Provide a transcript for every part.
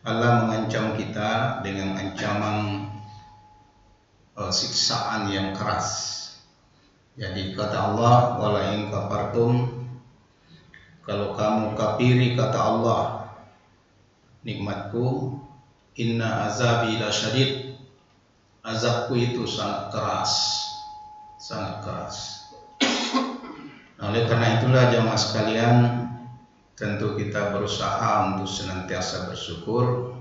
Allah mengancam kita dengan ancaman siksaan yang keras. Jadi kata Allah, wala in kafartum, kalau kamu kafiri kata Allah nikmatku, inna azabi lasyadid, azabku itu sangat keras, sangat keras. Oleh karena itulah jamaah sekalian, tentu kita berusaha untuk senantiasa bersyukur,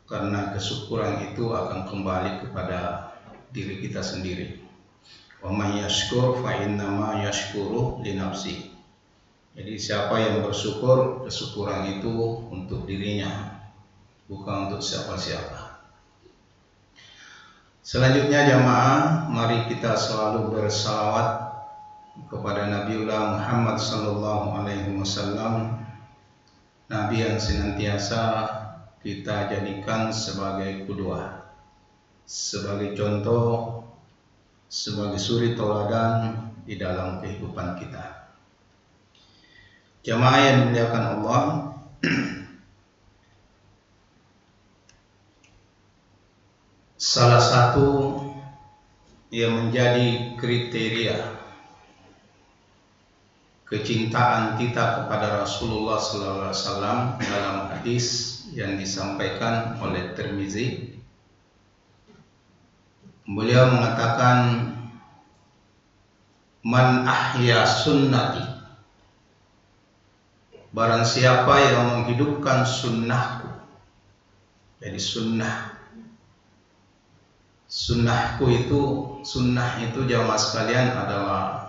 karena kesyukuran itu akan kembali kepada diri kita sendiri. Wa may yashkur fa innama yashkuru li nafsi. Jadi siapa yang bersyukur, kesyukuran itu untuk dirinya, bukan untuk siapa-siapa. Selanjutnya jamaah, mari kita selalu bersalawat kepada Nabiullah Muhammad sallallahu alaihi wasallam, Nabi yang senantiasa kita jadikan sebagai qudwah, sebagai contoh, sebagai suri tauladan di dalam kehidupan kita. Jamaah yang dimuliakan Allah, salah satu yang menjadi kriteria kecintaan kita kepada Rasulullah SAW dalam hadis yang disampaikan oleh Tirmizi, beliau mengatakan, man ahya sunnati, barang siapa yang menghidupkan sunnahku. Jadi sunnahku itu, sunnah itu jamaah sekalian adalah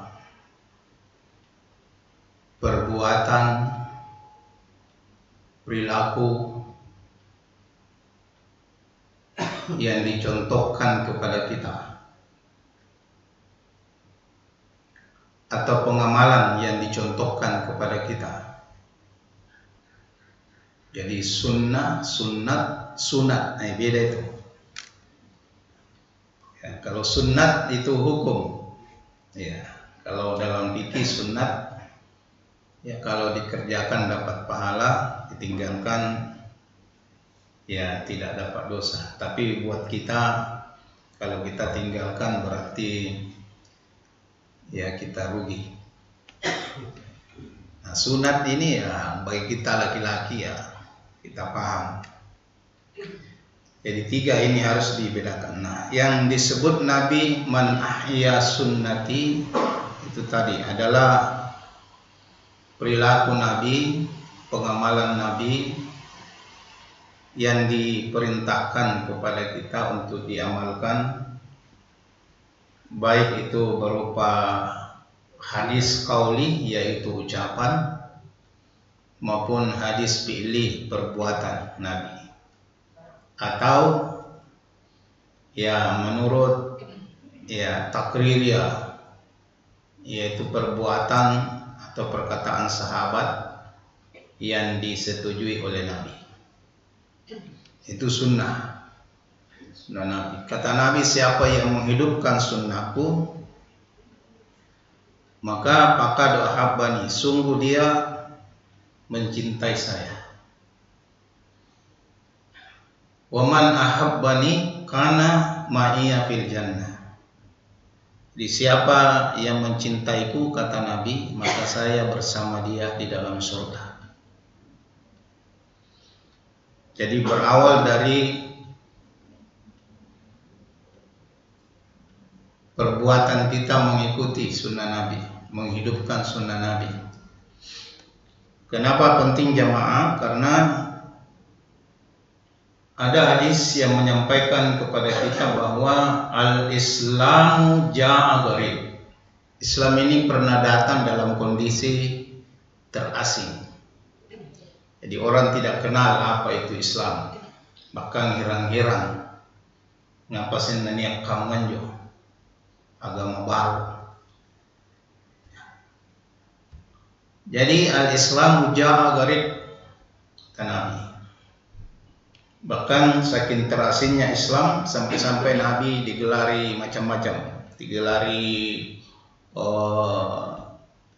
perbuatan, perilaku yang dicontohkan kepada kita, atau pengamalan yang dicontohkan kepada kita. Jadi sunat, beda itu. Ya, kalau sunat itu hukum, ya. Kalau dalam fikih sunat, ya kalau dikerjakan dapat pahala, ditinggalkan ya tidak dapat dosa. Tapi buat kita, kalau kita tinggalkan berarti ya kita rugi. Nah, sunat ini ya bagi kita laki-laki ya kita paham. Jadi tiga ini harus dibedakan. Nah, yang disebut Nabi man ahya sunnati itu tadi adalah perilaku Nabi, pengamalan Nabi yang diperintahkan kepada kita untuk diamalkan, baik itu berupa hadis qauli yaitu ucapan, maupun hadis fi'li perbuatan Nabi, atau ya menurut ya takririyah yaitu perbuatan atau perkataan sahabat yang disetujui oleh Nabi. Itu sunnah Nabi. Kata Nabi, siapa yang menghidupkan sunnahku, maka faqad ahabbani, sungguh dia mencintai saya. Wa man ahabbani kana ma'iya fil jannah. Di siapa yang mencintaiku, kata Nabi, maka saya bersama dia di dalam surga. Jadi berawal dari perbuatan kita mengikuti sunnah Nabi, menghidupkan sunnah Nabi. Kenapa penting jamaah? Karena ada hadis yang menyampaikan kepada kita bahwa al-Islamu ja'a gharib. Islam ini pernah datang dalam kondisi terasing. Jadi orang tidak kenal apa itu Islam, bahkan heran-heran, ngapa sih nanya kamu agama baru. Jadi al-Islam ja'a gharib, kata Nabi. Bahkan saking terasingnya Islam sampai-sampai Nabi digelari macam-macam, digelari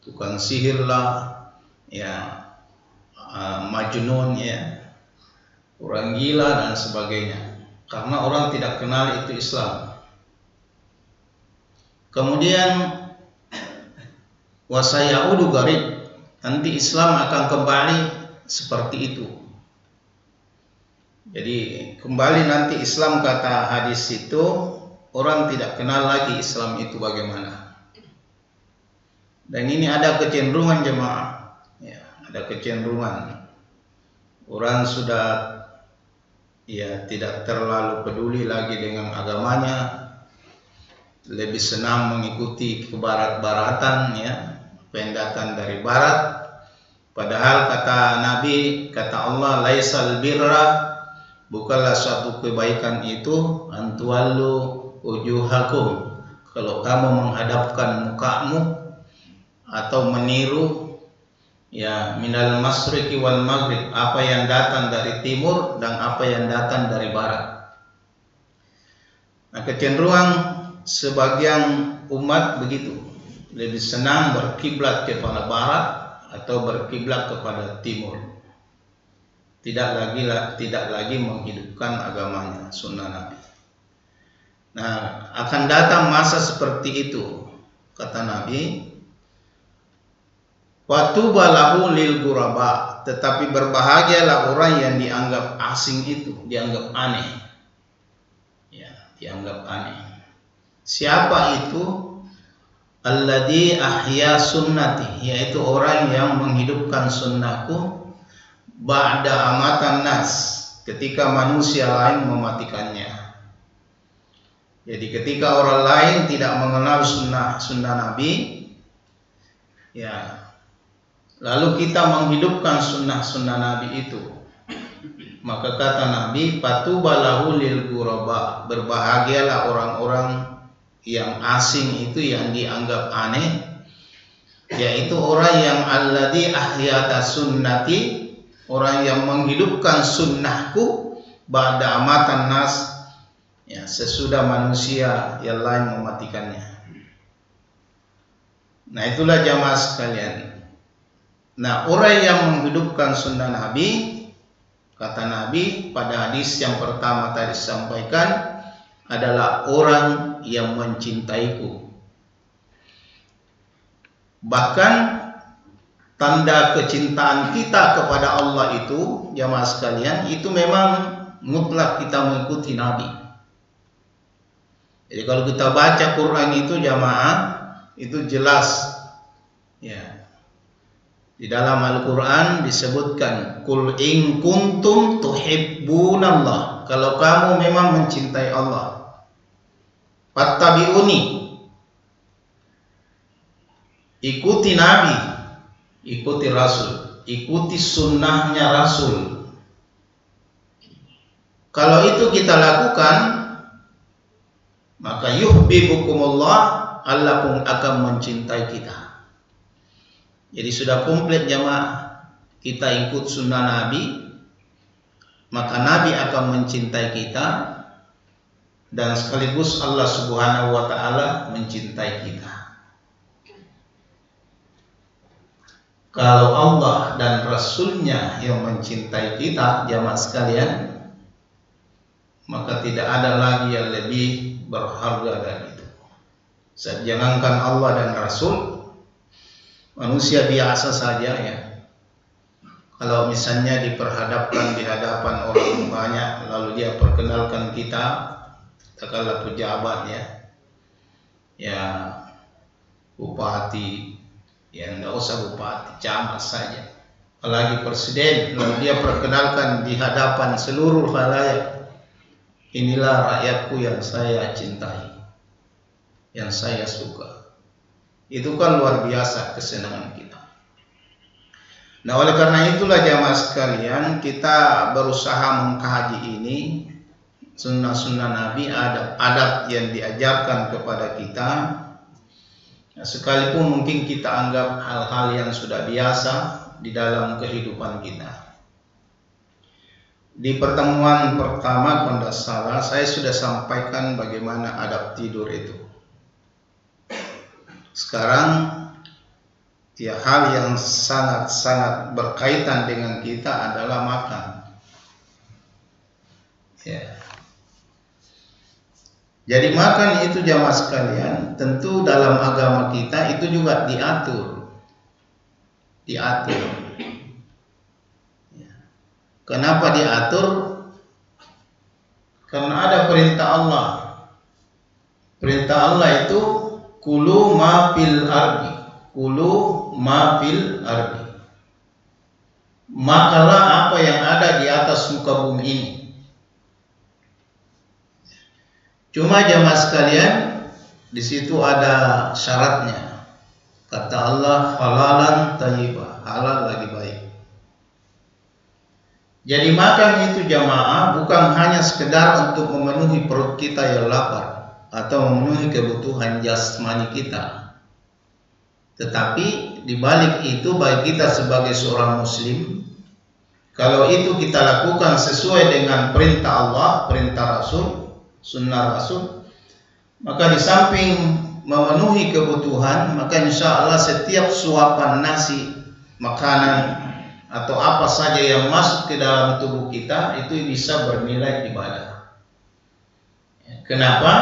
tukang sihir lah, ya majnun ya, orang gila dan sebagainya, karena orang tidak kenal itu Islam. Kemudian wasayaudu garib, nanti Islam akan kembali seperti itu. Jadi kembali nanti Islam, kata hadis itu, orang tidak kenal lagi Islam itu bagaimana. Dan ini ada kecenderungan jemaah, ya, ada kecenderungan orang sudah tidak terlalu peduli lagi dengan agamanya, lebih senang mengikuti kebarat-baratan, ya, pendatang dari barat. Padahal kata Nabi, kata Allah, laisal birra, bukanlah suatu kebaikan itu antuallu wujuhakum, kalau kamu menghadapkan mukamu atau meniru, ya, minal masriqi wal maghrib, apa yang datang dari timur dan apa yang datang dari barat. Nah, kecenderungan sebagian umat begitu, lebih senang berkiblat kepada barat atau berkiblat kepada timur, tidak lagi menghidupkan agamanya, sunnah Nabi. Nah, akan datang masa seperti itu, kata Nabi, watuba lahu lil ghuraba, tetapi berbahagialah orang yang dianggap asing itu, dianggap aneh, ya, dianggap aneh. Siapa itu? Alladzi ahya sunnati, yaitu orang yang menghidupkan sunnahku ba'da amatan nas, ketika manusia lain mematikannya. Jadi ketika orang lain tidak mengenal sunnah Nabi, ya, lalu kita menghidupkan sunnah Nabi itu, maka kata Nabi, fatuba lahu lil ghuraba, berbahagialah orang-orang yang asing itu, yang dianggap aneh, yaitu orang yang alladzi ahyata sunnati, orang yang menghidupkan sunnahku ba'da amatan nas, ya, sesudah manusia yang lain mematikannya. Nah, itulah jamaah sekalian. Nah, orang yang menghidupkan sunnah Nabi, kata Nabi pada hadis yang pertama tadi disampaikan, adalah orang yang mencintaiku. Bahkan tanda kecintaan kita kepada Allah itu, jamaah sekalian, itu memang mutlak kita mengikuti Nabi. Jadi kalau kita baca Quran itu, jamaah, itu jelas, ya, di dalam Al-Quran disebutkan, Qul in kuntum tuhibbunallah, kalau kamu memang mencintai Allah, fattabi'uni, ikuti Nabi, ikuti Rasul, ikuti sunnahnya Rasul. Kalau itu kita lakukan, maka yuhibbukumullah, Allah pun akan mencintai kita. Jadi sudah komplit jamaah, kita ikut sunnah Nabi, maka Nabi akan mencintai kita, dan sekaligus Allah Subhanahu wa ta'ala mencintai kita. Kalau Allah dan Rasulnya yang mencintai kita, jamaah sekalian, maka tidak ada lagi yang lebih berharga dari itu. Jangankan Allah dan Rasul, manusia biasa saja, ya, kalau misalnya diperhadapkan di hadapan orang banyak, lalu dia perkenalkan kita, katakanlah pejabat, ya, bupati, ya, enggak usah bupati, camat saja, apalagi presiden, lalu dia perkenalkan di hadapan seluruh khalayak, inilah rakyatku yang saya cintai, yang saya suka. Itu kan luar biasa kesenangan kita. Nah, oleh karena itulah jamaah sekalian, kita berusaha mengkaji ini, sunnah-sunnah Nabi, adab-adab yang diajarkan kepada kita. Nah, sekalipun mungkin kita anggap hal-hal yang sudah biasa di dalam kehidupan kita. Di pertemuan pertama, kalau tidak salah, saya sudah sampaikan bagaimana adab tidur itu. Sekarang, ya, hal yang sangat-sangat berkaitan dengan kita adalah makan. Ya. Jadi makan itu jamaah sekalian, tentu dalam agama kita itu juga diatur. Ya. Kenapa diatur? Karena ada perintah Allah. Perintah Allah itu kulu ma fil ardi. Kulu ma fil ardi. Makalah apa yang ada di atas muka bumi ini. Cuma jamaah sekalian, di situ ada syaratnya. Kata Allah, halalan thayyibah, halal lagi baik. Jadi makan itu jamaah bukan hanya sekedar untuk memenuhi perut kita yang lapar atau memenuhi kebutuhan jasmani kita. Tetapi di balik itu bagi kita sebagai seorang muslim, kalau itu kita lakukan sesuai dengan perintah Allah, perintah Rasul, sunnah Rasul, maka di samping memenuhi kebutuhan, maka insya Allah setiap suapan nasi, makanan atau apa saja yang masuk ke dalam tubuh kita itu bisa bernilai ibadah. Kenapa?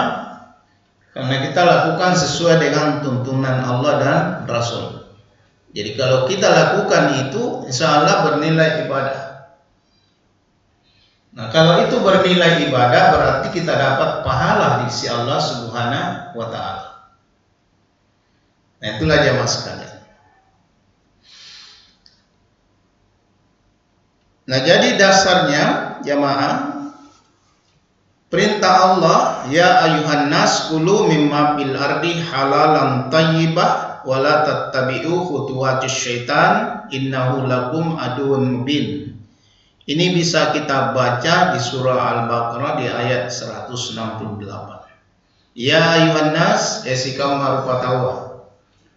Karena kita lakukan sesuai dengan tuntunan Allah dan Rasul. Jadi kalau kita lakukan itu, insya Allah bernilai ibadah. Nah, kalau itu bernilai ibadah berarti kita dapat pahala di sisi Allah Subhanahu wa taala. Nah, itulah jamaah sekalian. Nah, jadi dasarnya jamaah perintah Allah, ya ayuhan nas kulu mimma fil ardi halalan thayyibah wa la tattabi'u khutuwatis syaitan innahu lakum aduwwun mubin. Ini bisa kita baca di surah Al-Baqarah di ayat 168. Ya ayuhan nas, kaum harupa tawa.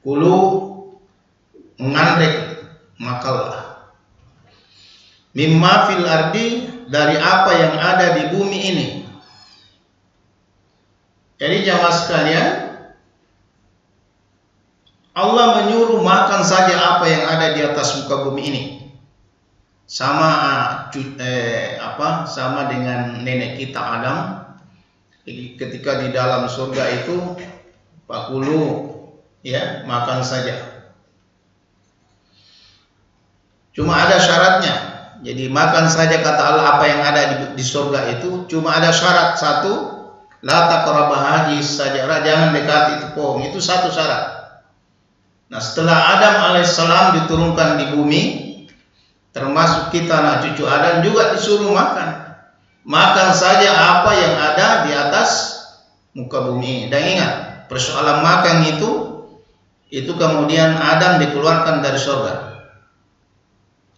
Kulu mengandek makalah. Mimma fil ardi, dari apa yang ada di bumi ini. Jadi jamaah sekalian, Allah menyuruh makan saja apa yang ada di atas muka bumi ini. Sama dengan nenek kita Adam ketika di dalam surga itu pakulu, ya, makan saja. Cuma ada syaratnya. Jadi makan saja kata Allah apa yang ada di surga itu, cuma ada syarat satu, la taqrabah hadhihi sajarah, jangan dekati itu pohon. Itu satu syarat. Nah, setelah Adam alaihissalam diturunkan di bumi, termasuk kita anak cucu Adam juga disuruh makan. Makan saja apa yang ada di atas muka bumi. Dan ingat, persoalan makan itu kemudian Adam dikeluarkan dari surga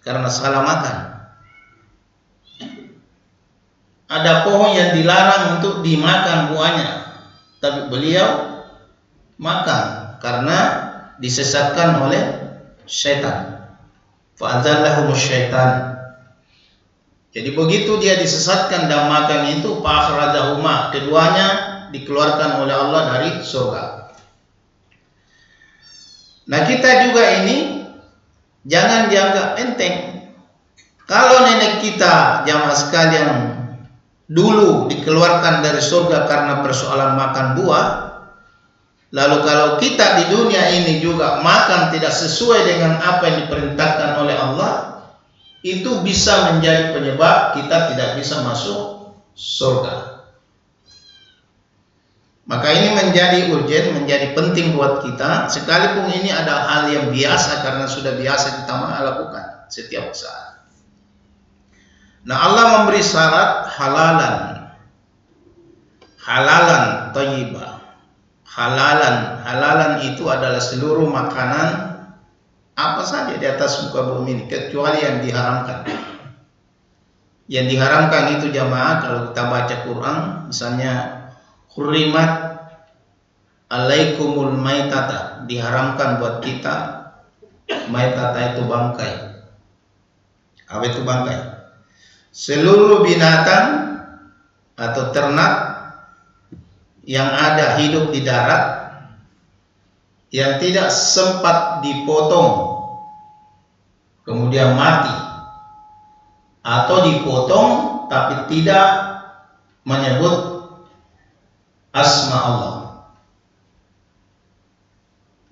karena salah makan. Ada pohon yang dilarang untuk dimakan buahnya, tapi beliau makan karena disesatkan oleh syaitan. Fa'adzallahum syaitan. Jadi begitu dia disesatkan dan makan itu, fa'akhrajahuma, keduanya dikeluarkan oleh Allah dari surga. Nah, kita juga ini jangan dianggap enteng. Kalau nenek kita jamaah sekalian dulu dikeluarkan dari surga karena persoalan makan buah, lalu kalau kita di dunia ini juga makan tidak sesuai dengan apa yang diperintahkan oleh Allah, itu bisa menjadi penyebab kita tidak bisa masuk surga. Maka ini menjadi urgent, menjadi penting buat kita, sekalipun ini ada hal yang biasa karena sudah biasa kita lakukan setiap saat. Nah, Allah memberi syarat halalan thayyibah. Halalan itu adalah seluruh makanan apa saja di atas muka bumi ini, kecuali yang diharamkan. Yang diharamkan itu jamaah, kalau kita baca Quran, misalnya hurrimat alaikumul maitata, diharamkan buat kita maitata itu bangkai. Apa itu bangkai? Seluruh binatang atau ternak yang ada hidup di darat yang tidak sempat dipotong kemudian mati, atau dipotong tapi tidak menyebut asma Allah.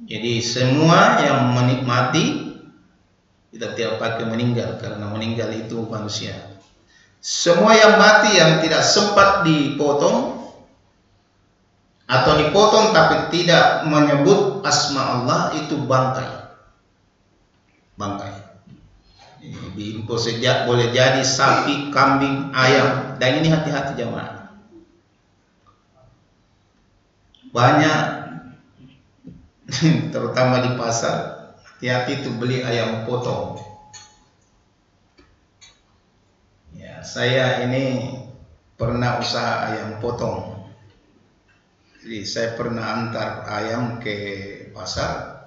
Jadi semua yang menikmati, kita tidak pakai meninggal karena meninggal itu manusia. Semua yang mati yang tidak sempat dipotong atau dipotong tapi tidak menyebut asma Allah itu bangkai. Bangkai. Di info sejak boleh jadi sapi, kambing, ayam, dan ini hati-hati jamaah. Banyak terutama di pasar, hati-hati itu beli ayam potong. Ya, saya ini pernah usaha ayam potong. Jadi saya pernah antar ayam ke pasar.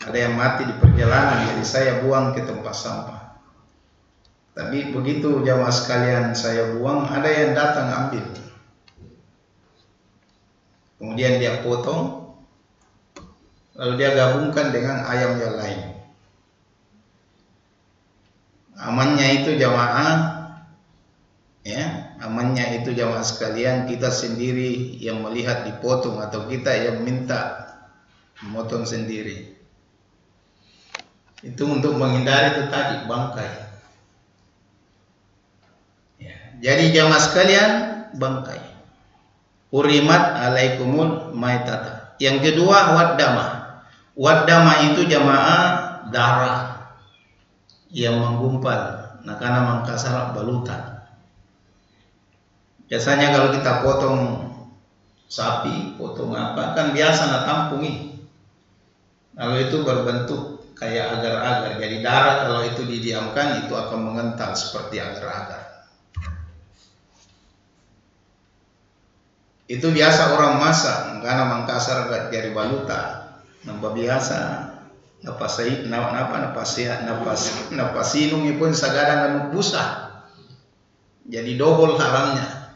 Ada yang mati di perjalanan, jadi saya buang ke tempat sampah. Tapi begitu jamaah sekalian saya buang, ada yang datang ambil. Kemudian dia potong, lalu dia gabungkan dengan ayam yang lain. Amannya itu jamaah, ya, amannya itu jamaah sekalian, kita sendiri yang melihat dipotong atau kita yang minta memotong sendiri. Itu untuk menghindari itu tadi bangkai. Ya, jadi jamaah sekalian, bangkai. Urimat alaikumul maitata. Yang kedua waddama. Waddama itu jamaah darah yang menggumpal. Nah, karena mangkasar balutan. Biasanya kalau kita potong sapi, potong apa, kan biasa na tampungi. Lalu itu berbentuk kayak agar-agar. Jadi darah kalau itu didiamkan itu akan mengental seperti agar-agar. Itu biasa orang masak karena mangkasar dari baluta. Nampak biasa. Napasinung pun sagadang anu busa. Jadi double haramnya.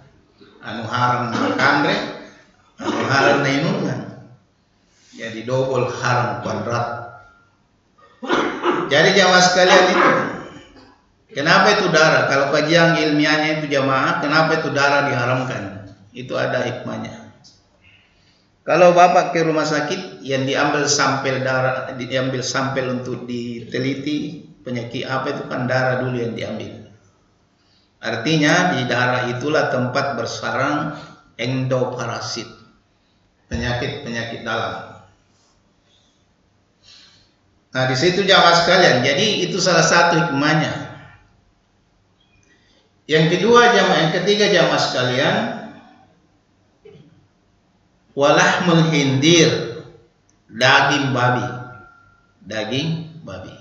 Anu haram na kandre, anu haram na inungan. Jadi double haram kuadrat. Jadi jamaah sekalian itu, kenapa itu darah? Kalau kajian ilmiahnya itu jamaah, kenapa itu darah diharamkan? Itu ada hikmahnya. Kalau bapak ke rumah sakit yang diambil sampel darah, diambil sampel untuk diteliti penyakit apa, itu kan darah dulu yang diambil. Artinya di darah itulah tempat bersarang endoparasit, penyakit-penyakit dalam. Nah, di situ jamaah sekalian. Jadi itu salah satu hikmahnya. Yang ketiga jamaah sekalian, walahmul hindir, daging babi. Daging babi.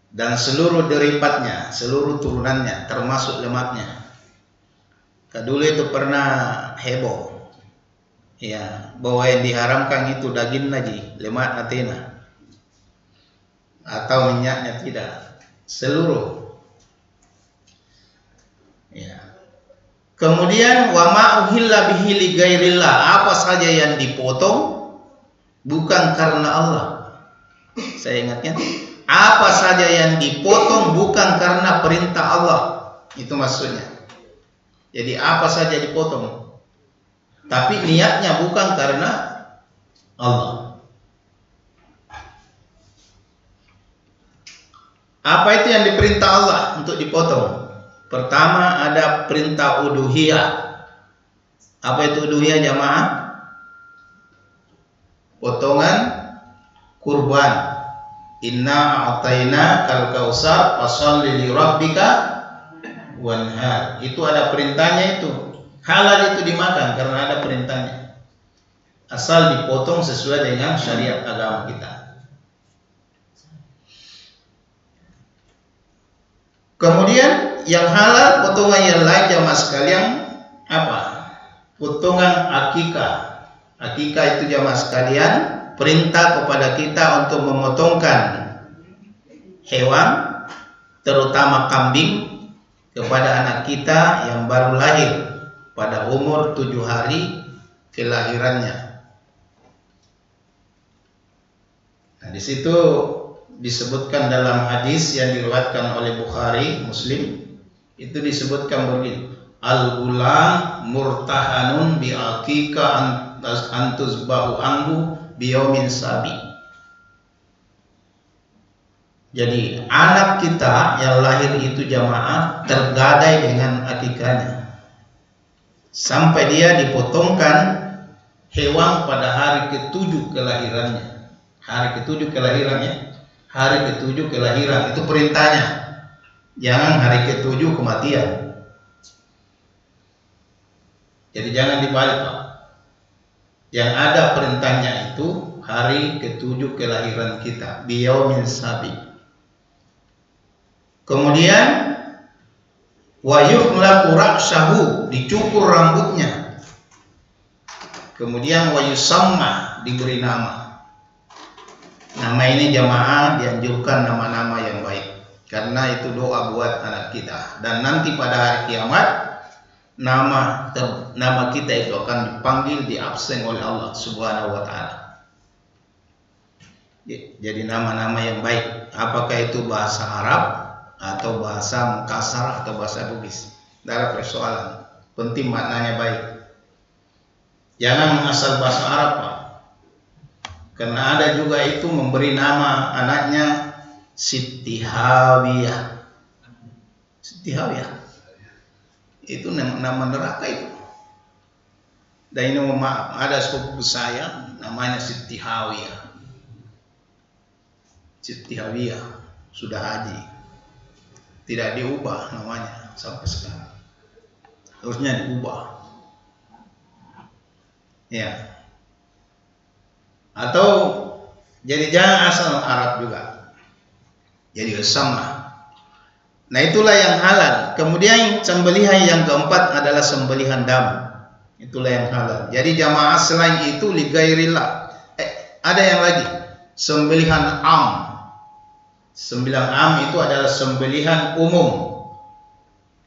Dan seluruh deripatnya, seluruh turunannya, termasuk lemaknya. Dulu itu pernah heboh. Ya, bahwa yang diharamkan itu daging lagi, lemak natina, atau minyaknya tidak, seluruh. Ya. Kemudian wa ma uhilla bihi li ghairillah, apa saja yang dipotong bukan karena Allah. Saya ingatkan, apa saja yang dipotong bukan karena perintah Allah. Itu maksudnya. Jadi apa saja dipotong, tapi niatnya bukan karena Allah. Apa itu yang diperintah Allah untuk dipotong? Pertama ada perintah uluhiyah. Apa itu uluhiyah jamaah? Potongan kurban. Inna a'tayna kal kausar fasholli li rabbika wanhar. Itu ada perintahnya itu. Halal itu dimakan karena ada perintahnya. Asal dipotong sesuai dengan syariat agama kita. Kemudian yang halal, potongan yang lain jamaah sekalian apa? Potongan akikah. Akikah itu jamaah sekalian perintah kepada kita untuk memotongkan hewan, terutama kambing, kepada anak kita yang baru lahir pada umur 7 hari kelahirannya. Nah, di situ disebutkan dalam hadis yang diriwayatkan oleh Bukhari, Muslim, Itu disebutkan begini, al-gulam murtahanun bi aqiqa antuzbahu anhu biyaumin sabi. Jadi anak kita yang lahir itu jamaah tergadai dengan akikahnya sampai dia dipotongkan hewan pada hari ke-7 kelahirannya. Hari ke-7 kelahirannya, hari ke-7 kelahiran itu perintahnya. Jangan hari ke-7 kematian. Jadi jangan dibalik, Pak. Yang ada perintahnya itu hari ke-7 kelahiran kita, biyaumin sabi. Kemudian wa yuhlaku ra'sahu, dicukur rambutnya. Kemudian wa yusamma, diberi nama. Nama ini jamaah dianjurkan nama-nama yang baik, karena itu doa buat anak kita. Dan nanti pada hari kiamat nama kita itu akan dipanggil, diabsen oleh Allah Subhanahu wa taala. Jadi nama-nama yang baik, apakah itu bahasa Arab atau bahasa Makassar atau bahasa Bugis, tidak ada persoalan. Penting maknanya baik. Jangan asal bahasa Arab, Pak. Karena ada juga itu memberi nama anaknya Siti Hawiyah. Siti Hawiyah itu nama neraka itu. Dan ini maaf, ada sepupu saya namanya Siti Hawiyah. Siti Hawiyah sudah haji, tidak diubah namanya sampai sekarang. Harusnya diubah. Ya. Atau jadi jangan asal Arab juga. Jadi sama. Nah, itulah yang halal. Kemudian sembelihan yang keempat adalah sembelihan dam. Itulah yang halal. Jadi jamaah selain itu li ghairillah. Ada yang lagi, sembelihan am. Sembelihan am itu adalah sembelihan umum.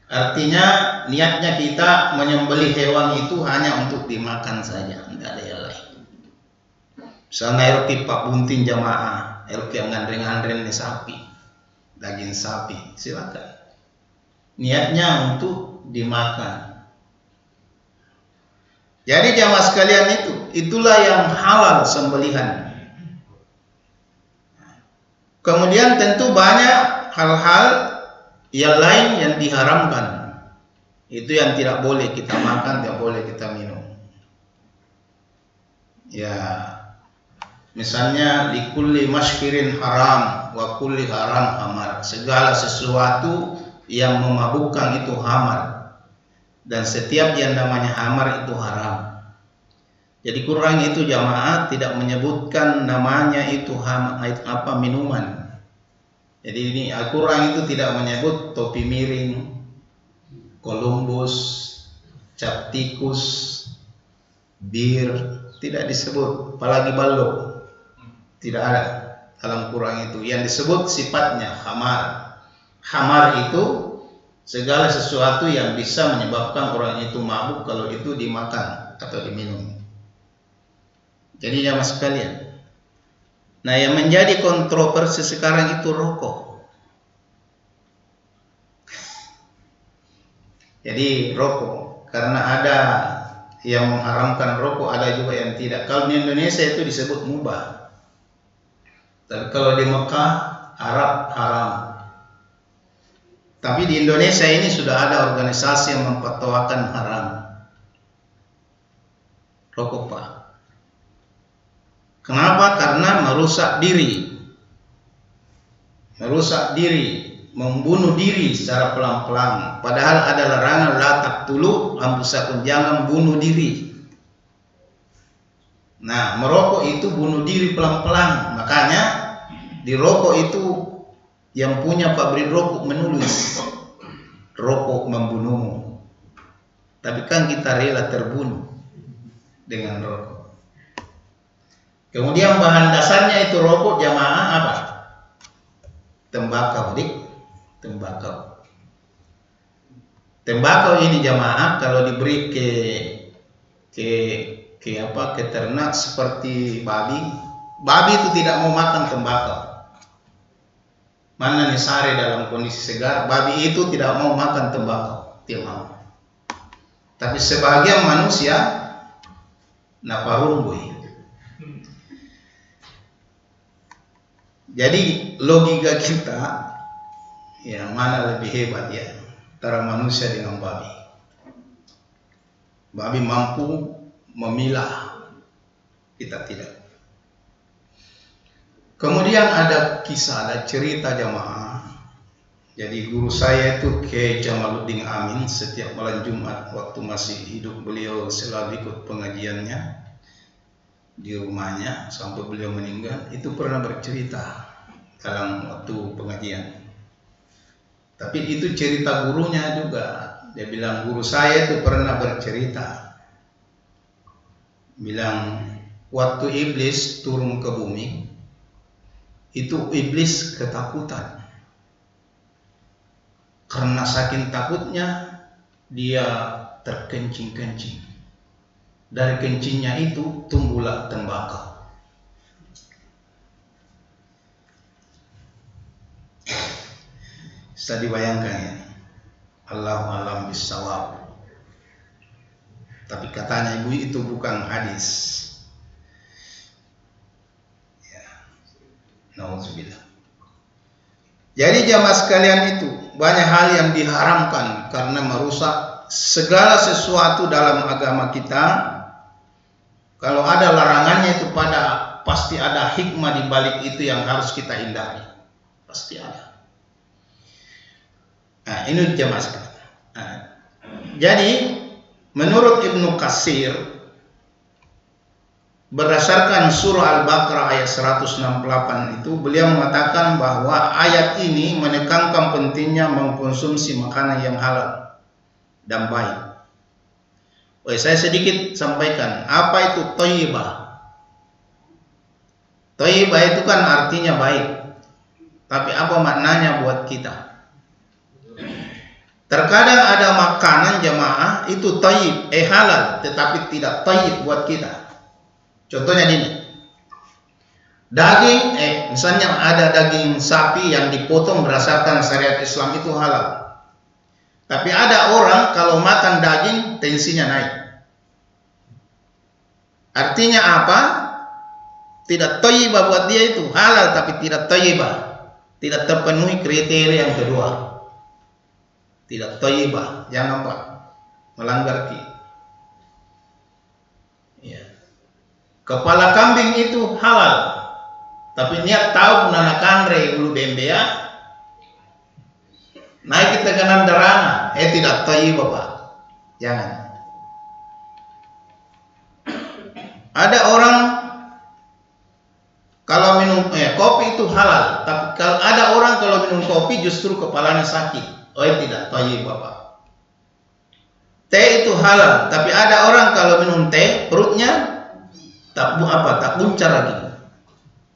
Artinya niatnya kita menyembelih hewan itu hanya untuk dimakan saja, tidak ada yang lain. Misalnya erki Pak Buntin jamaah, erki yang ngandring-ngandring nih sapi, daging sapi, silakan. Niatnya untuk dimakan. Jadi jamaah sekalian itulah yang halal sembelihan. Kemudian tentu banyak hal-hal yang lain yang diharamkan. Itu yang tidak boleh kita makan, tidak boleh kita minum. Ya, misalnya likulli maskirin haram wa kulli haram hamar. Segala sesuatu yang memabukkan itu hamar, dan setiap yang namanya hamar itu haram. Jadi Quran itu jamaah tidak menyebutkan namanya itu minuman. Jadi ini Al-Quran itu tidak menyebut topi miring, Columbus, cap tikus, bir, tidak disebut, apalagi balok. Tidak ada dalam Quran itu. Yang disebut sifatnya hamar. Hamar itu segala sesuatu yang bisa menyebabkan orang itu mabuk kalau itu dimakan atau diminum. Jadi jamaah sekalian, nah yang menjadi kontroversi sekarang itu rokok. Jadi rokok, karena ada yang mengharamkan rokok, ada juga yang tidak. Kalau di Indonesia itu disebut mubah, tapi kalau di Mekah, Arab haram. Tapi di Indonesia ini sudah ada organisasi yang memfatwakan haram rokok, Pak. Kenapa? Karena merusak diri, membunuh diri secara pelan-pelan. Padahal ada larangan la taqtulu anfusakum, jangan bunuh diri. Nah, merokok itu bunuh diri pelan-pelan. Makanya di rokok itu yang punya pabrik rokok menulis rokok membunuhmu. Tapi kan kita rela terbunuh dengan rokok. Kemudian bahan dasarnya itu rokok jamaah apa? Tembakau, tembakau. Tembakau ini jamaah kalau diberi ke ternak seperti babi itu tidak mau makan tembakau. Mana nih sare dalam kondisi segar, babi itu tidak mau makan tembakau, tidak mau. Tapi sebagian manusia naparumbui. Jadi logika kita, ya mana lebih hebat ya, antara manusia dengan babi. Babi mampu memilah, kita tidak. Kemudian ada kisah, ada cerita jamaah. Jadi guru saya itu Kiai Jamaluddin Amin, setiap malam Jumat waktu masih hidup beliau selalu ikut pengajiannya di rumahnya sampai beliau meninggal. Itu pernah bercerita dalam waktu pengajian. Tapi itu cerita gurunya juga. Dia bilang guru saya itu pernah bercerita, bilang waktu iblis turun ke bumi, itu iblis ketakutan. Karena saking takutnya dia terkencing-kencing. Dari kencingnya itu tumbuhlah tembakau. Bisa dibayangkan ya. Allahu a'lam bissawab. Tapi katanya ibu itu bukan hadis. Nauzubillah. Jadi jamaah sekalian itu banyak hal yang diharamkan karena merusak segala sesuatu dalam agama kita. Kalau ada larangannya itu pasti ada hikmah di balik itu yang harus kita hindari. Pasti ada. Nah, ini jamaah sekalian. Nah, jadi menurut Ibnu Katsir, berdasarkan surah Al-Baqarah ayat 168 itu, beliau mengatakan bahwa ayat ini menekankan pentingnya mengkonsumsi makanan yang halal dan baik. Saya sedikit sampaikan, apa itu thayyibah? Thayyibah itu kan artinya baik. Tapi apa maknanya buat kita? Terkadang ada makanan jamaah itu thayyib, halal, tetapi tidak thayyib buat kita. Contohnya ini, daging, misalnya ada daging sapi yang dipotong berdasarkan syariat Islam itu halal. Tapi ada orang kalau makan daging tensinya naik. Artinya apa? Tidak thayyibah buat dia itu, halal tapi tidak thayyibah. Tidak terpenuhi kriteria yang kedua. Tidak thayyibah, jangan Pak, melanggar ki. Kepala kambing itu halal, tapi niat tahu punana kandre ulu bembea, naik kita kanan darana, tidak thayyibah Pak, jangan. Ada orang kalau minum kopi itu halal, tapi kalau ada orang kalau minum kopi justru kepalanya sakit, tidak thayyibah Pak. Teh itu halal, tapi ada orang kalau minum teh perutnya tak buncar lagi.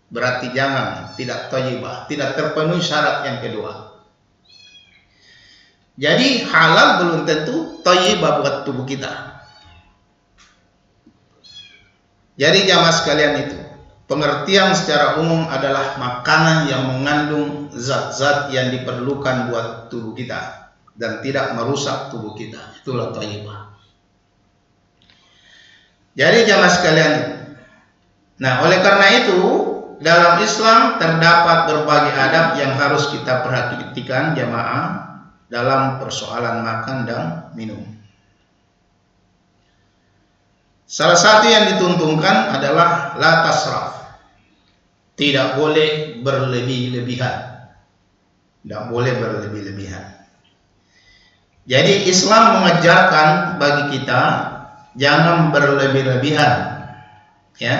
Berarti jangan, tidak thayyibah, tidak terpenuhi syarat yang kedua. Jadi halal belum tentu thayyibah buat tubuh kita. Jadi jamaah sekalian itu, pengertian secara umum adalah makanan yang mengandung zat-zat yang diperlukan buat tubuh kita dan tidak merusak tubuh kita. Itulah thayyibah. Jadi jamaah sekalian, nah, oleh karena itu dalam Islam terdapat berbagai adab yang harus kita perhatikan jamaah dalam persoalan makan dan minum. Salah satu yang dituntunkan adalah la tasraf. Tidak boleh berlebih-lebihan. Tidak boleh berlebih-lebihan. Jadi Islam mengajarkan bagi kita jangan berlebih-lebihan. Ya.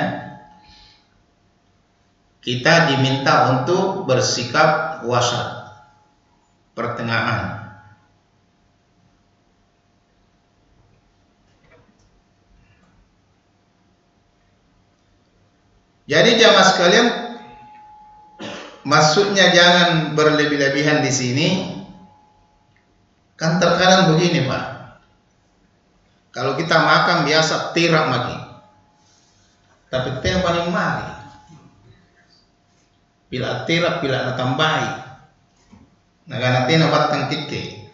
Kita diminta untuk bersikap wasat, pertengahan. Jadi jamaah sekalian, maksudnya jangan berlebih-lebihan di sini. Kan terkadang begini Pak, kalau kita makan biasa tirak lagi, tapi teh paling mari. Bila tirak, bila tambahi. Naganati nabatang kike.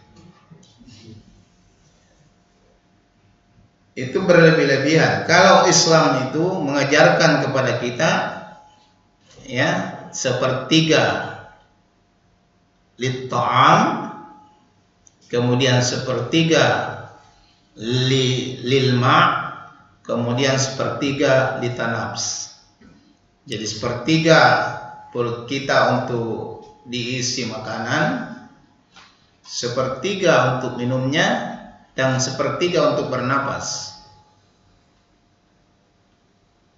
Itu berlebih-lebihan. Kalau Islam itu mengajarkan kepada kita ya sepertiga lit ta'am, kemudian sepertiga lil ma', kemudian sepertiga litanafs. Jadi sepertiga perut kita untuk diisi makanan, sepertiga untuk minumnya, dan sepertiga untuk bernapas.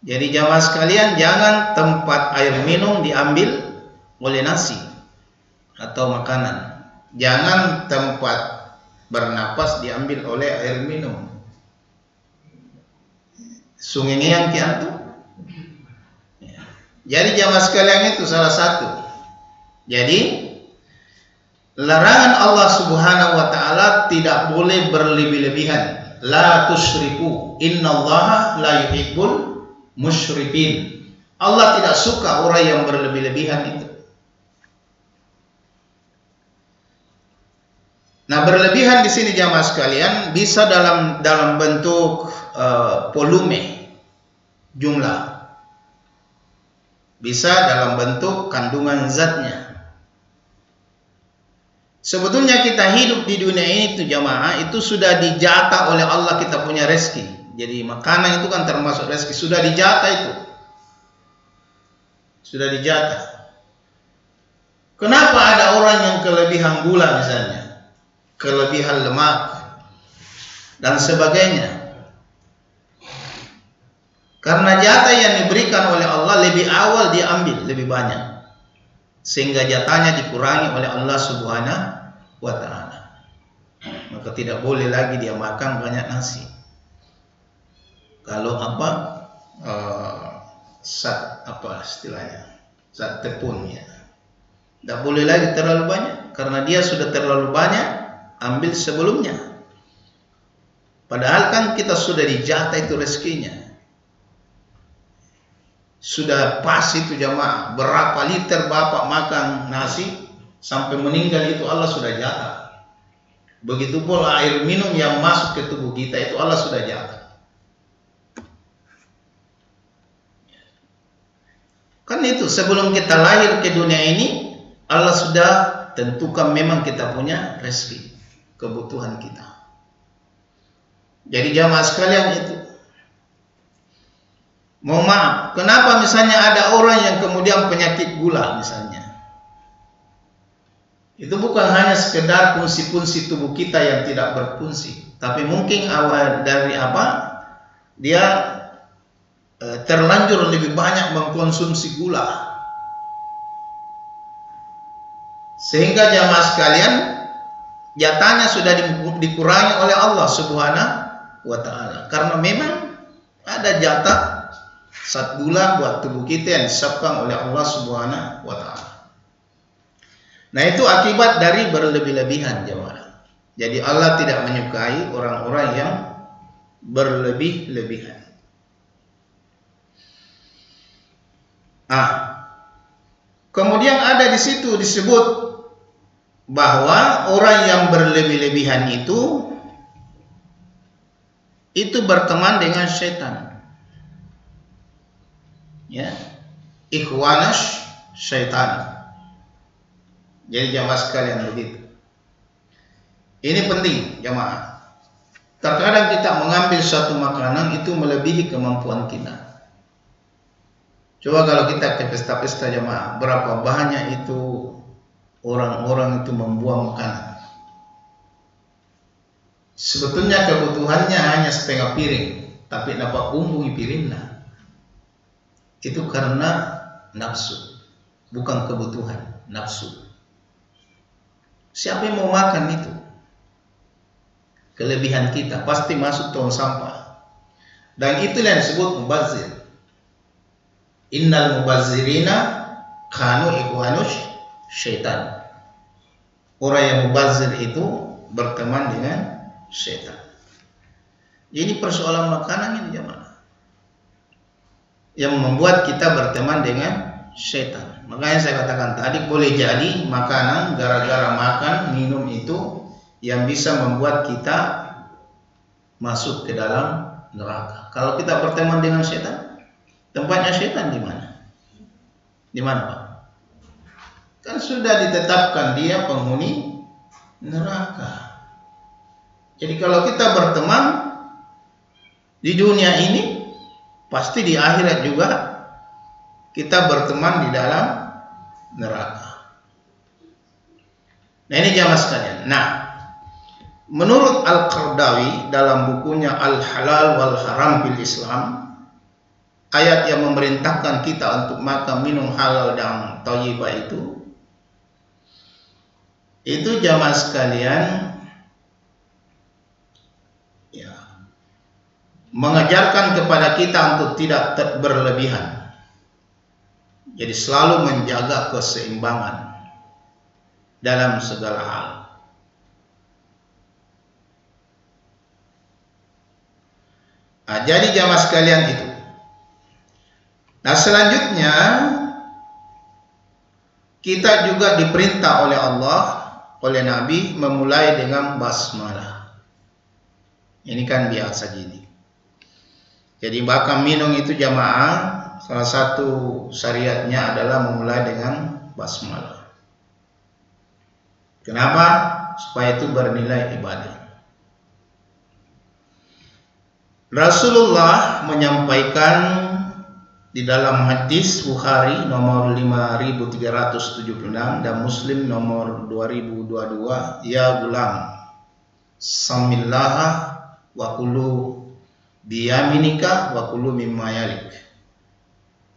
Jadi jamaah sekalian, jangan tempat air minum diambil oleh nasi atau makanan. Jangan tempat bernapas diambil oleh air minum. Sungai yang kiantu. Jadi jamaah sekalian itu salah satu. Jadi larangan Allah Subhanahu wa taala tidak boleh berlebih-lebihan. La tusyriku, innallaha la yuhibbul musyrikin. Allah tidak suka orang yang berlebih-lebihan itu. Nah, berlebihan di sini jamaah sekalian bisa dalam bentuk volume, jumlah. Bisa dalam bentuk kandungan zatnya. Sebetulnya kita hidup di dunia ini tuh jamaah, itu sudah dijatah oleh Allah kita punya rezeki. Jadi makanan itu kan termasuk rezeki, sudah dijatah itu. Sudah dijatah. Kenapa ada orang yang kelebihan gula misalnya, kelebihan lemak dan sebagainya? Karena jatah yang diberikan oleh Allah lebih awal diambil lebih banyak, sehingga jatahnya dikurangi oleh Allah Subhanahu wa ta'ala. Maka tidak boleh lagi dia makan banyak nasi. Kalau zat istilahnya, zat tepung ya, tidak boleh lagi terlalu banyak, karena dia sudah terlalu banyak ambil sebelumnya. Padahal kan kita sudah dijatah itu rezekinya. Sudah pas itu jamaah, berapa liter bapak makan nasi sampai meninggal itu Allah sudah jatah. Begitu pula air minum yang masuk ke tubuh kita itu Allah sudah jatah. Kan itu sebelum kita lahir ke dunia ini Allah sudah tentukan memang kita punya rezeki, kebutuhan kita. Jadi jamaah sekalian itu, mohon maaf, kenapa misalnya ada orang yang kemudian penyakit gula misalnya? Itu bukan hanya sekedar fungsi-fungsi tubuh kita yang tidak berfungsi, tapi mungkin awal dari dia terlanjur lebih banyak mengkonsumsi gula. Sehingga jamaah sekalian, jatahnya sudah dikurangi oleh Allah Subhanahu wa ta'ala. Karena memang ada jatah zat gula buat tubuh kita yang disebutkan oleh Allah Subhanahu wa ta'ala. Nah, itu akibat dari berlebih-lebihan jemaah. Jadi Allah tidak menyukai orang-orang yang berlebih-lebihan. Kemudian ada di situ disebut bahwa orang yang berlebih-lebihan itu berteman dengan syaitan. Ya, ikhwanas syaitan. Jadi jamaah sekalian begitu. Ini penting jamaah. Terkadang kita mengambil satu makanan itu melebihi kemampuan kita. Coba kalau kita ke pesta-pesta jamaah, berapa banyak itu orang-orang itu membuang makanan. Sebetulnya kebutuhannya hanya setengah piring, tapi dapat bumbu piringnya. Itu karena nafsu, bukan kebutuhan, nafsu. Siapa yang mau makan itu? Kelebihan kita pasti masuk tong sampah. Dan itulah yang disebut mubazir. Innal mubazzirina kanu ikhwanus syaitan. Orang yang mubazir itu berteman dengan syaitan. Jadi persoalan makanan ini jemaah yang membuat kita berteman dengan setan. Makanya saya katakan tadi, boleh jadi makanan, gara-gara makan, minum itu yang bisa membuat kita masuk ke dalam neraka. Kalau kita berteman dengan setan, tempatnya setan di mana? Di mana, Pak? Kan sudah ditetapkan dia penghuni neraka. Jadi kalau kita berteman di dunia ini, pasti di akhirat juga kita berteman di dalam neraka. Nah, ini jamaah sekalian. Nah, menurut Al-Qardawi dalam bukunya Al-Halal wal Haram fil Islam, ayat yang memerintahkan kita untuk makan minum halal dan thayyibah itu jamaah sekalian, ya, mengajarkan kepada kita untuk tidak berlebihan. Jadi selalu menjaga keseimbangan dalam segala hal. Nah, jadi jamaah sekalian itu. Nah, selanjutnya kita juga diperintah oleh Allah, oleh Nabi, memulai dengan basmalah. Ini kan biasa gini. Jadi makan minum itu jamaah, salah satu syariatnya adalah memulai dengan basmalah. Kenapa? Supaya itu bernilai ibadah. Rasulullah menyampaikan di dalam hadis Bukhari nomor 5376 dan Muslim nomor 2022, ya gulam, samillaha wa kulu biyaminika wa kulu mimma yalik.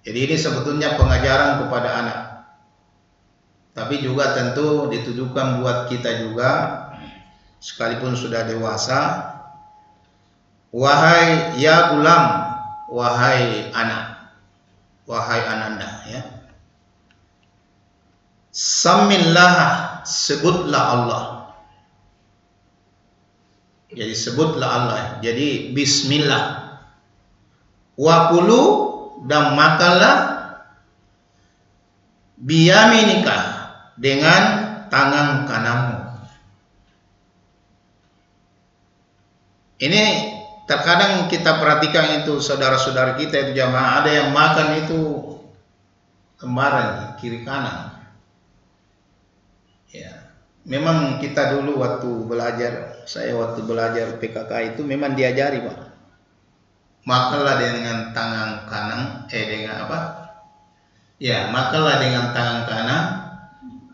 Jadi ini sebetulnya pengajaran kepada anak, tapi juga tentu ditujukan buat kita juga, sekalipun sudah dewasa. Wahai ya gulam, wahai anak, wahai ananda, ya. Samillah, sebutlah Allah. Jadi sebutlah Allah. Jadi bismillah. Wa kulu, dan makanlah, biyaminika, dengan tangan kananmu. Ini terkadang kita perhatikan itu, saudara-saudara kita itu jamaah, ada yang makan itu kembaran, kiri kanan. Ya, memang kita dulu waktu belajar, saya waktu belajar PKK itu memang diajari, Pak. Makanlah dengan tangan kanan, dengan apa? Ya, makanlah dengan tangan kanan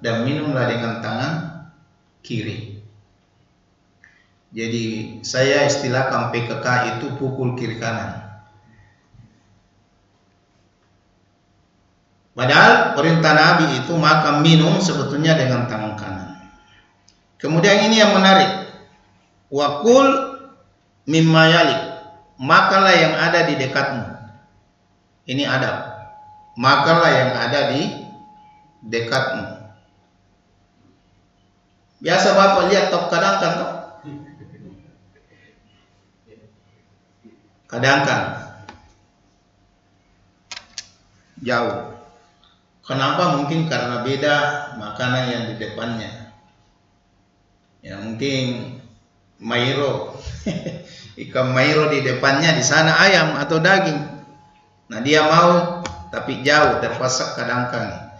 dan minumlah dengan tangan kiri. Jadi saya istilahkan PKK itu pukul kiri kanan. Padahal perintah Nabi itu makan minum sebetulnya dengan tangan kanan. Kemudian ini yang menarik. Wakul mimma yalik, makanlah yang ada di dekatmu. Ini adab. Makanlah yang ada di dekatmu. Biasa Bapak lihat tok kadang-kadang tok. Kadang-kadang jauh. Kenapa? Mungkin karena beda makanan yang di depannya. Ya mungkin mairo, ikan mairo di depannya, di sana ayam atau daging. Nah dia mau, tapi jauh, terpaksa kadang-kadang.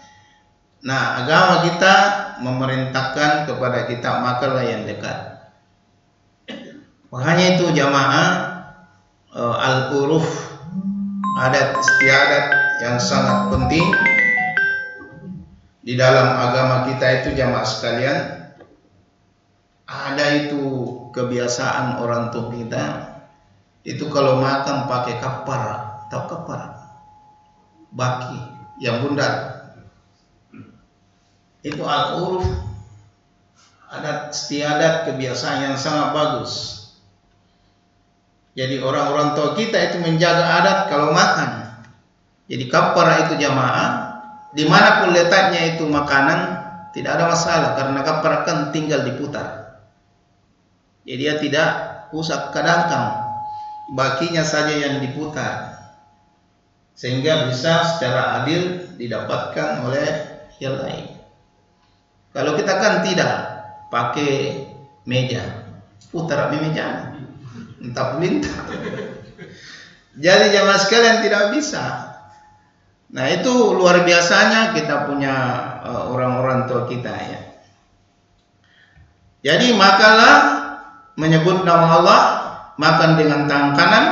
Nah agama kita memerintahkan kepada kita makanlah yang dekat. Makanya itu jamaah, al-uruf, adat istiadat yang sangat penting di dalam agama kita itu jamaah sekalian. Ada itu kebiasaan orang tua kita itu kalau makan pakai kapar, tahu kapar? Baki yang bundar. Itu al-uruf, adat istiadat, kebiasaan yang sangat bagus. Jadi orang-orang tua kita itu menjaga adat kalau makan. Jadi kapara itu jamaah, dimanapun letaknya itu makanan tidak ada masalah, karena kapara kan tinggal diputar. Jadi dia tidak usah kadangkang, bakinya saja yang diputar. sehingga bisa secara adil didapatkan oleh yang lain. Kalau kita kan tidak pakai meja, putar meja, entah pelintar. Jadi jamaah sekalian tidak bisa. Nah itu luar biasanya kita punya orang-orang tua kita ya. Jadi makanlah menyebut nama Allah, makan dengan tangan kanan,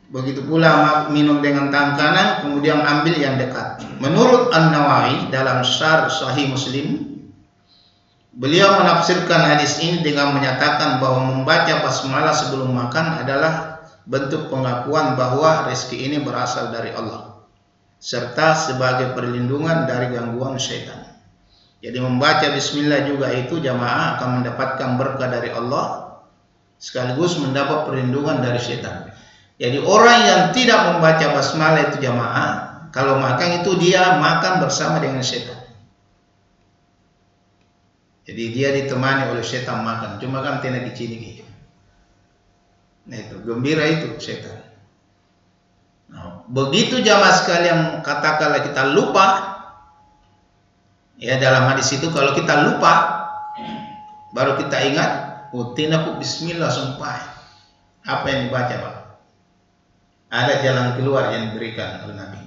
begitu pula minum dengan tangan kanan, kemudian ambil yang dekat. Menurut An-Nawawi dalam Syarh Sahih Muslim, beliau menafsirkan hadis ini dengan menyatakan bahwa membaca basmalah sebelum makan adalah bentuk pengakuan bahwa rezeki ini berasal dari Allah, serta sebagai perlindungan dari gangguan syaitan. Jadi membaca bismillah juga itu jamaah akan mendapatkan berkah dari Allah, sekaligus mendapat perlindungan dari syaitan. Jadi orang yang tidak membaca basmalah itu jamaah, kalau makan itu dia makan bersama dengan syaitan. Jadi dia ditemani oleh syaitan makan, cuma kan tidak dicini. Nah itu gembira itu syaitan. Nah, begitu jamaah sekalian katakanlah kita lupa, ya dalam hadis itu kalau kita lupa, baru kita ingat, tinaku bismillah sumpah. Apa yang dibaca Pak? Ada jalan keluar yang diberikan oleh Nabi.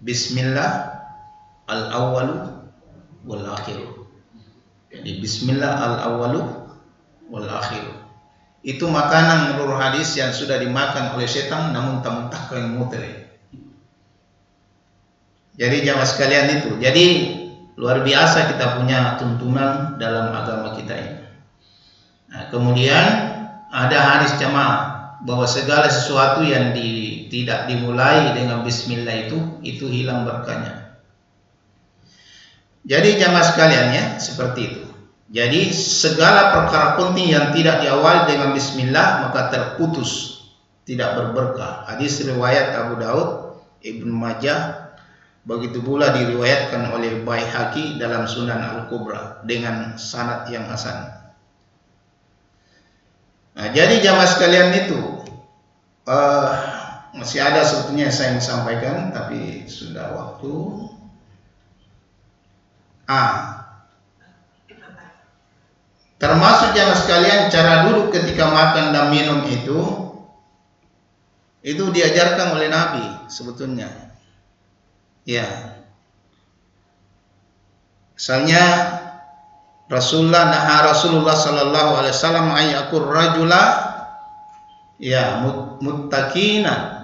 Bismillah al-awwalu wal-akhiru. Jadi bismillah al-awwalu wal-akhiru. Itu makanan menurut hadis yang sudah dimakan oleh setan namun tak mentahkan muter. Jadi jamaah sekalian itu. Jadi luar biasa kita punya tuntunan dalam agama kita ini. Nah, kemudian ada hadis jamaah bahwa segala sesuatu yang tidak dimulai dengan bismillah itu hilang berkahnya. Jadi jamaah sekalian ya, seperti itu. Jadi segala perkara penting yang tidak diawali dengan bismillah maka terputus, tidak berberkah. Hadis riwayat Abu Daud, Ibnu Majah, begitu pula diriwayatkan oleh Baihaqi dalam Sunan Al-Kubra dengan sanad yang hasan. Nah, jadi jamaah sekalian itu masih ada sebetulnya yang saya mau sampaikan tapi sudah waktu. Termasuk jamaah sekalian cara duduk ketika makan dan minum itu diajarkan oleh Nabi sebetulnya. Ya. Misalnya Rasulullah sallallahu alaihi wasallam ayakur rajula ya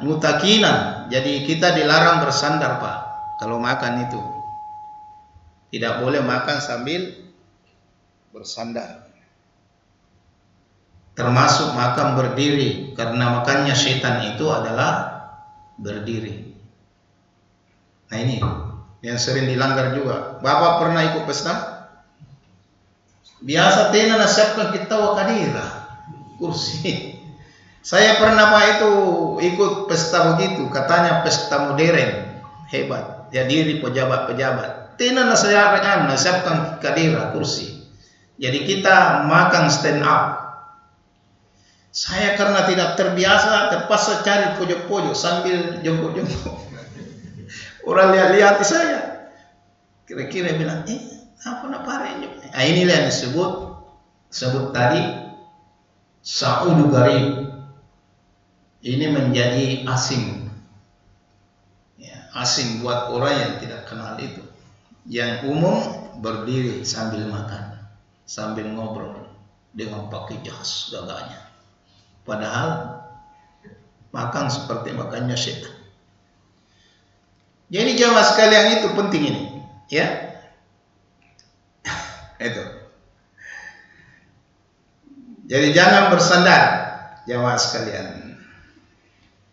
mutakinan. Jadi kita dilarang bersandar Pak kalau makan itu. Tidak boleh makan sambil bersandar. Termasuk makan berdiri, karena makannya setan itu adalah berdiri. Nah ini yang sering dilanggar juga. Bapak pernah ikut pesta? Biasa tena nasiapkan kita wakadira kursi. Saya pernah Pak itu ikut pesta begitu, katanya pesta modern, hebat. Dihadiri pejabat-pejabat. Tena nasiapkan kadira kursi. Jadi kita makan stand up. Saya karena tidak terbiasa terpaksa cari pojok-pojok sambil jongkok-jongkok. Orang lihat-lihat saya. Kira-kira bilang, apa nak parenya? Nah, inilah yang disebut tadi Sa'udu Garib. Ini menjadi asing. Ya, asing buat orang yang tidak kenal itu. Yang umum berdiri sambil makan, sambil ngobrol dengan pakai jas gagahnya. Padahal makan seperti makannya setan. Jadi jamaah sekalian itu penting ini, ya. Itu. Jadi jangan bersandar, jamaah sekalian.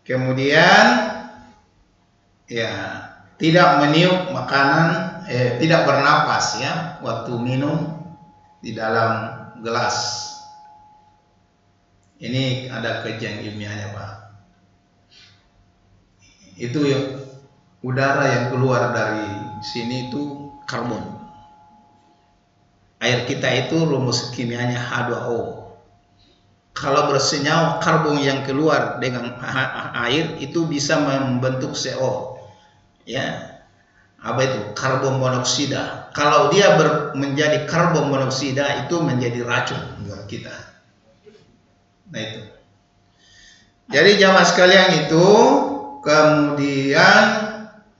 Kemudian, ya tidak meniup makanan, tidak bernapas ya waktu minum di dalam gelas. Ini ada kajian ilmiahnya Pak. Itu yang udara yang keluar dari sini itu karbon. Air kita itu rumus kimianya H2O. kalau bersenyawa karbon yang keluar dengan air itu bisa membentuk CO, ya, apa itu, karbon monoksida. Kalau dia menjadi karbon monoksida itu menjadi racun buat kita. Nah itu. Jadi jamaah sekalian itu kemudian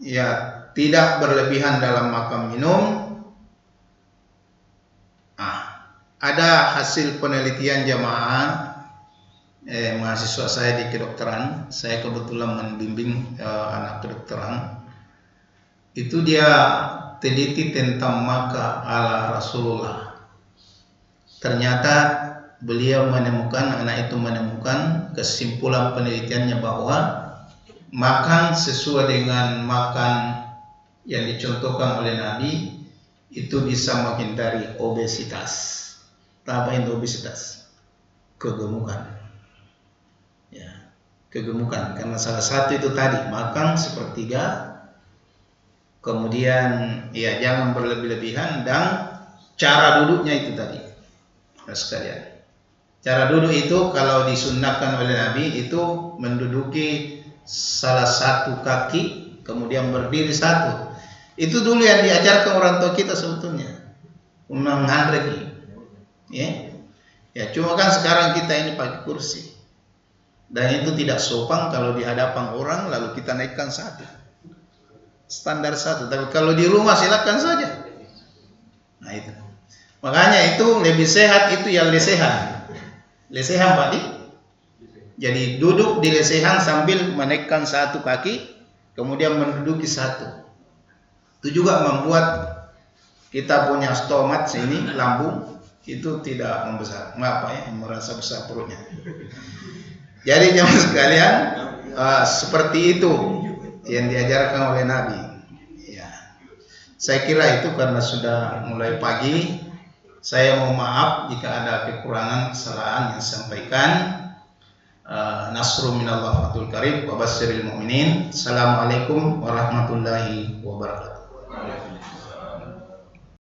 ya tidak berlebihan dalam makan minum. Ada hasil penelitian jamaah mahasiswa saya di kedokteran. Saya kebetulan membimbing anak kedokteran. Itu dia teliti tentang maka ala Rasulullah. Ternyata beliau menemukan, anak itu menemukan kesimpulan penelitiannya bahwa makan sesuai dengan makan yang dicontohkan oleh Nabi itu bisa menghindari obesitas. Apa itu obesitas? Kegemukan. Ya, kegemukan. Karena salah satu itu tadi makan sepertiga, kemudian ya jangan berlebih-lebihan, dan cara duduknya itu tadi. Nah, sekalian, cara duduk itu kalau disunnahkan oleh Nabi itu menduduki salah satu kaki, kemudian berdiri satu. Itu dulu yang diajarkan orang tua kita sebetulnya, menghandreki. Ya, cuma kan sekarang kita ini pakai kursi, dan itu tidak sopan kalau di hadapan orang lalu kita naikkan satu, standar satu. Tapi kalau di rumah silakan saja. Nah itu, makanya itu lebih sehat, itu yang lesehan Pak Di. Jadi duduk di lesehan sambil menaikkan satu kaki, kemudian menduduki satu. Itu juga membuat kita punya stomat sini, lambung itu tidak membesar, merasa besar perutnya. Jadi jemaah sekalian, seperti itu yang diajarkan oleh Nabi. Ya, saya kira itu karena sudah mulai pagi. Saya mohon maaf jika ada kekurangan, kesalahan yang disampaikan. Nasrun minallah fathul qarib wa basyiril mu'minin. Assalamualaikum warahmatullahi wabarakatuh.